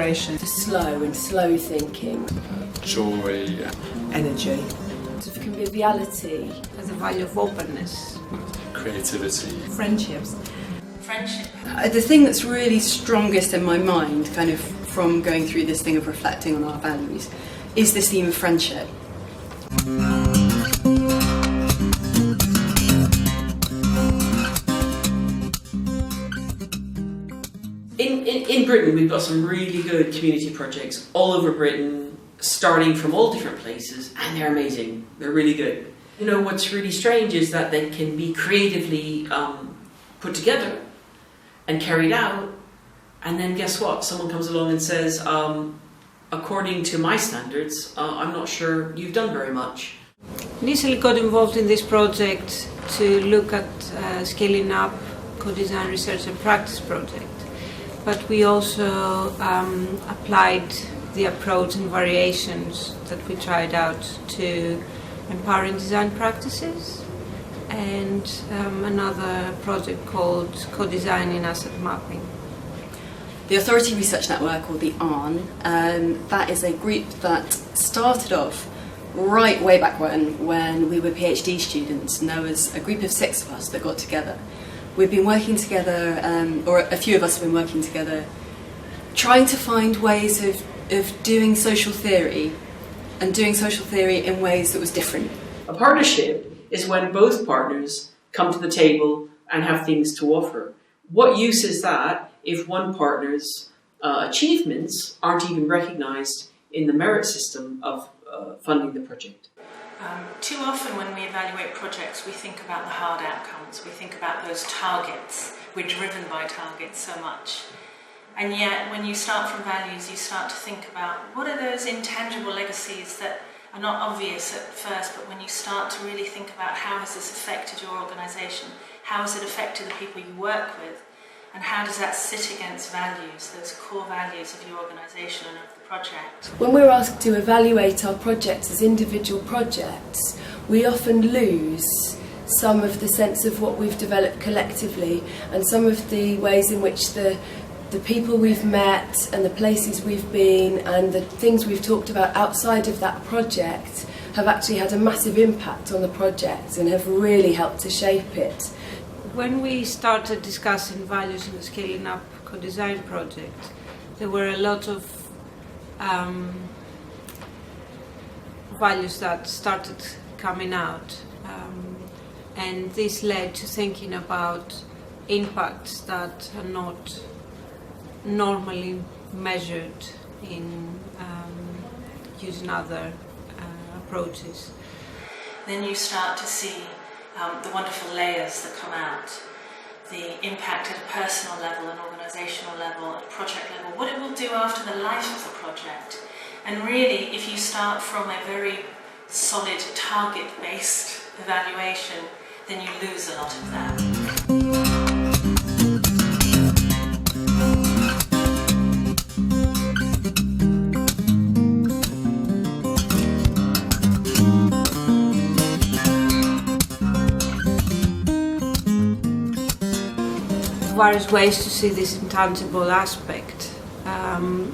collaboration, slow thinking, joy, energy, sort of conviviality, the value of openness, creativity, friendships. The thing that's really strongest in my mind, kind of from going through this thing of reflecting on our values, is this theme of friendship. In Britain, we've got some really good community projects all over Britain, starting from all different places, and they're amazing. They're really good. You know, what's really strange is that they can be creatively put together and carried out, and then guess what? Someone comes along and says, according to my standards, I'm not sure you've done very much. Initially got involved in this project to look at scaling up co-design research and practice project, but we also applied the approach and variations that we tried out to empowering design practices, and another project called Co-Design in Asset Mapping. The Authority Research Network, or the ARN, that is a group that started off right way back when we were PhD students, and there was a group of 6 of us that got together. We've been working together, or a few of us have been working together, trying to find ways of doing social theory, and doing social theory in ways that was different. A partnership is when both partners come to the table and have things to offer. What use is that if one partner's achievements aren't even recognised in the merit system of funding the project? Too often when we evaluate projects, we think about the hard outcomes, we think about those targets. We're driven by targets so much. And yet, when you start from values, you start to think about what are those intangible legacies that are not obvious at first, but when you start to really think about how has this affected your organisation, how has it affected the people you work with, and how does that sit against values, those core values of your organisation and of the project. When we're asked to evaluate our projects as individual projects, we often lose some of the sense of what we've developed collectively, and some of the ways in which the people we've met and the places we've been and the things we've talked about outside of that project have actually had a massive impact on the project and have really helped to shape it. When we started discussing values in the Scaling Up Co-Design project, there were a lot of values that started coming out, and this led to thinking about impacts that are not normally measured in using other approaches. Then you start to see the wonderful layers that come out, the impact at a personal level, an organisational level, at a project level, what it will do after the life of the project. And really, if you start from a very solid target-based evaluation, then you lose a lot of that. Various ways to see this intangible aspect.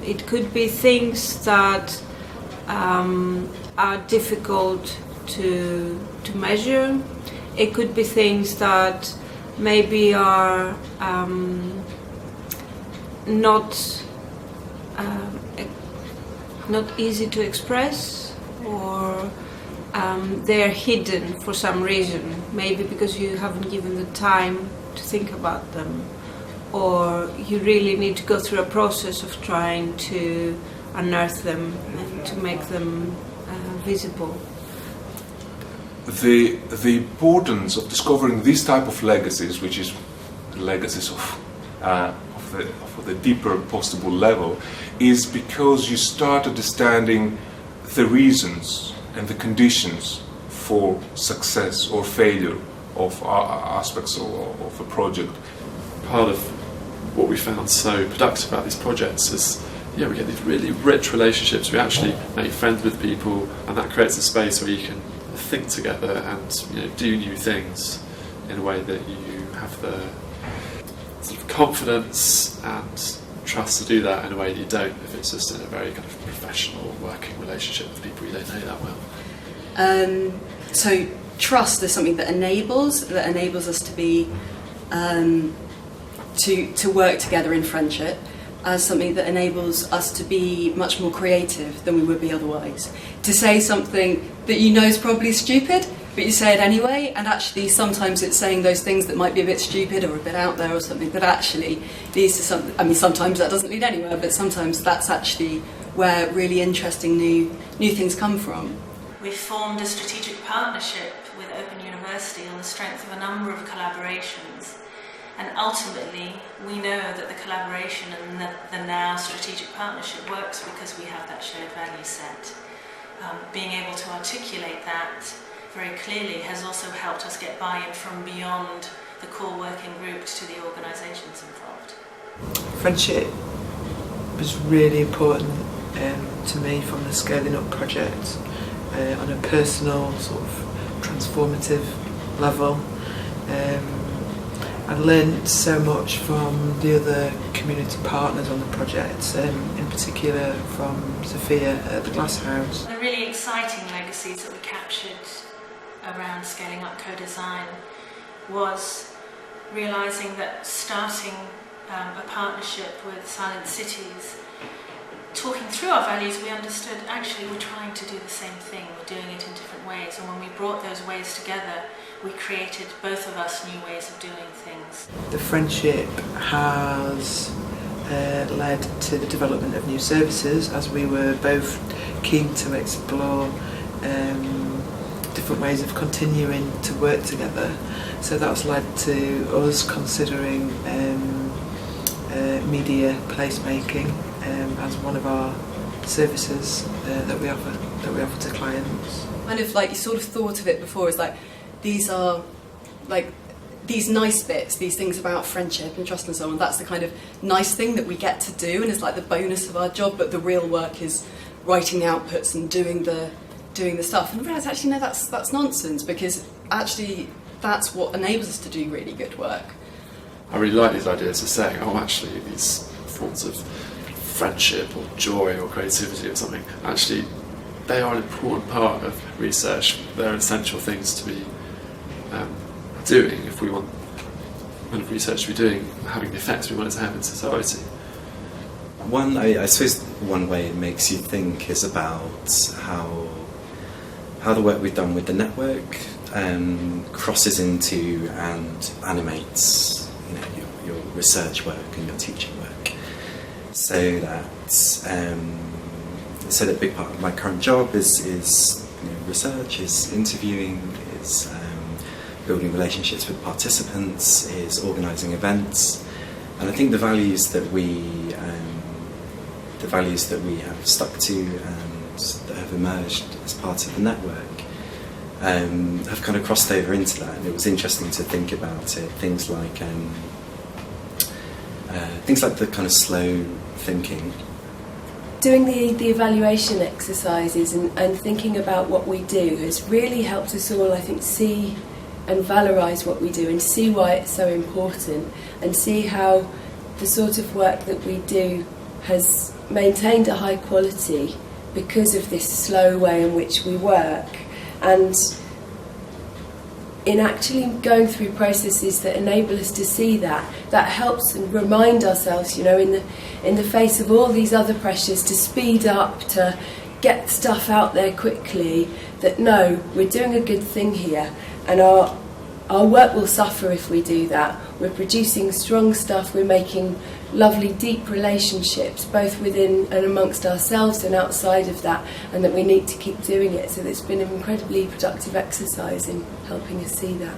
It could be things that are difficult to measure. It could be things that maybe are not easy to express, or they're hidden for some reason, maybe because you haven't given the time to think about them, or you really need to go through a process of trying to unearth them and to make them visible. The importance of discovering this type of legacies, which is the legacies of the deeper possible level, is because you start understanding the reasons and the conditions for success or failure of aspects of a project. Part of what we found so productive about these projects is, we get these really rich relationships. We actually make friends with people, and that creates a space where you can think together and do new things in a way that you have the sort of confidence and trust to do that in a way that you don't if it's just in a very kind of professional working relationship with people you don't know that well. So trust is something that enables us to be to work together in friendship, as something that enables us to be much more creative than we would be otherwise. To say something that you know is probably stupid, but you say it anyway, and actually sometimes it's saying those things that might be a bit stupid or a bit out there or something that actually leads to something. I mean, sometimes that doesn't lead anywhere, but sometimes that's actually where really interesting new things come from. We've formed a strategic partnership with Open University on the strength of a number of collaborations. And ultimately, we know that the collaboration and the now strategic partnership works because we have that shared value set. Being able to articulate that very clearly has also helped us get buy-in from beyond the core working group to the organisations involved. Friendship was really important to me from the Scaling Up project on a personal, sort of transformative level. I learned so much from the other community partners on the project, in particular from Sophia at the Glass House. The really exciting legacies that we captured around Scaling Up co-design was realising that starting a partnership with Silent Cities, talking through our values, we understood actually we're trying to do the same thing, we're doing it in different ways, and when we brought those ways together, we created, both of us, new ways of doing things. The friendship has led to the development of new services, as we were both keen to explore different ways of continuing to work together. So that's led to us considering media placemaking as one of our services that we offer to clients. Kind of like you sort of thought of it before as like these are like these nice bits, these things about friendship and trust and so on. That's the kind of nice thing that we get to do, and it's like the bonus of our job. But the real work is writing the outputs and doing the stuff. And I realised actually no, that's nonsense, because actually that's what enables us to do really good work. I really like these ideas of saying, oh, actually, these forms of friendship or joy or creativity or something, actually, they are an important part of research. They're essential things to be doing if we want kind of research to be doing, having the effects we want it to have in society. I suppose one way it makes you think is about how the work we've done with the network crosses into and animates your research work and your teaching work, so that a big part of my current job is research, is interviewing, is building relationships with participants, is organising events, and I think the values that we have stuck to and that have emerged as part of the network have kind of crossed over into that. And it was interesting to think about it. Things like the kind of slow thinking. Doing the evaluation exercises and thinking about what we do has really helped us all, I think, see and valorise what we do and see why it's so important, and see how the sort of work that we do has maintained a high quality because of this slow way in which we work, and in actually going through processes that enable us to see that helps and remind ourselves, in the face of all these other pressures to speed up, to get stuff out there quickly, that no, we're doing a good thing here, and our work will suffer if we do that. We're producing strong stuff, we're making lovely deep relationships both within and amongst ourselves and outside of that, and that we need to keep doing it. So it's been an incredibly productive exercise in helping us see that.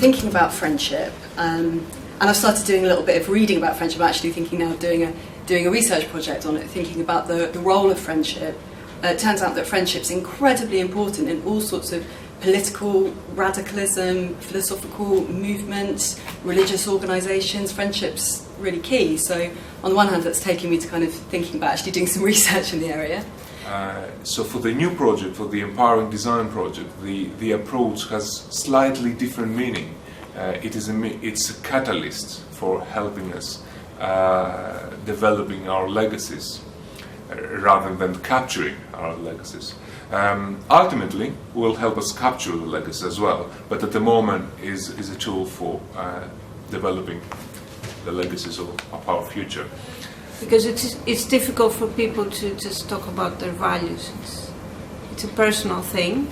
Thinking about friendship, and I've started doing a little bit of reading about friendship. I'm actually thinking now of doing a research project on it, thinking about the role of friendship. It turns out that friendship's incredibly important in all sorts of political radicalism, philosophical movements, religious organisations. Friendship's really key. So on the one hand, that's taken me to kind of thinking about actually doing some research in the area. So for the new project, for the Empowering Design project, the approach has slightly different meaning. It's a catalyst for helping us developing our legacies rather than capturing our legacies. Ultimately, will help us capture the legacies as well, but at the moment is a tool for developing the legacies of our future. Because it's difficult for people to just talk about their values. It's a personal thing,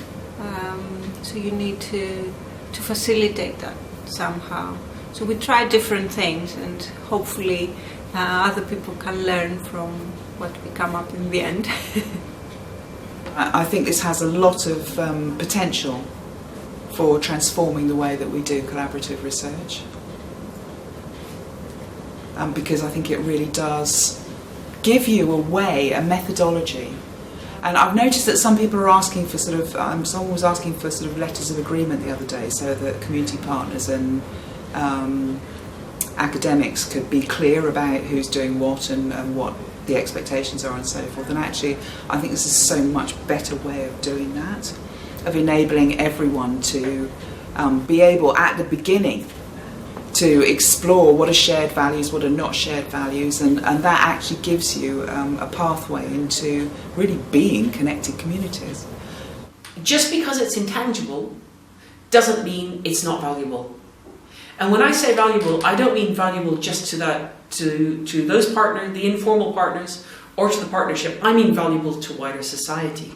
so you need to facilitate that somehow. So we try different things, and hopefully other people can learn from what we come up in the end. I think this has a lot of potential for transforming the way that we do collaborative research. Because I think it really does give you a way, a methodology. And I've noticed that some people are asking for someone was asking for sort of letters of agreement the other day, so that community partners and academics could be clear about who's doing what and what the expectations are and so forth. And actually, I think this is so much better way of doing that, of enabling everyone to be able at the beginning to explore what are shared values, what are not shared values, and that actually gives you a pathway into really being connected communities. Just because it's intangible doesn't mean it's not valuable. And when I say valuable, I don't mean valuable just to those partners, the informal partners, or to the partnership. I mean valuable to wider society.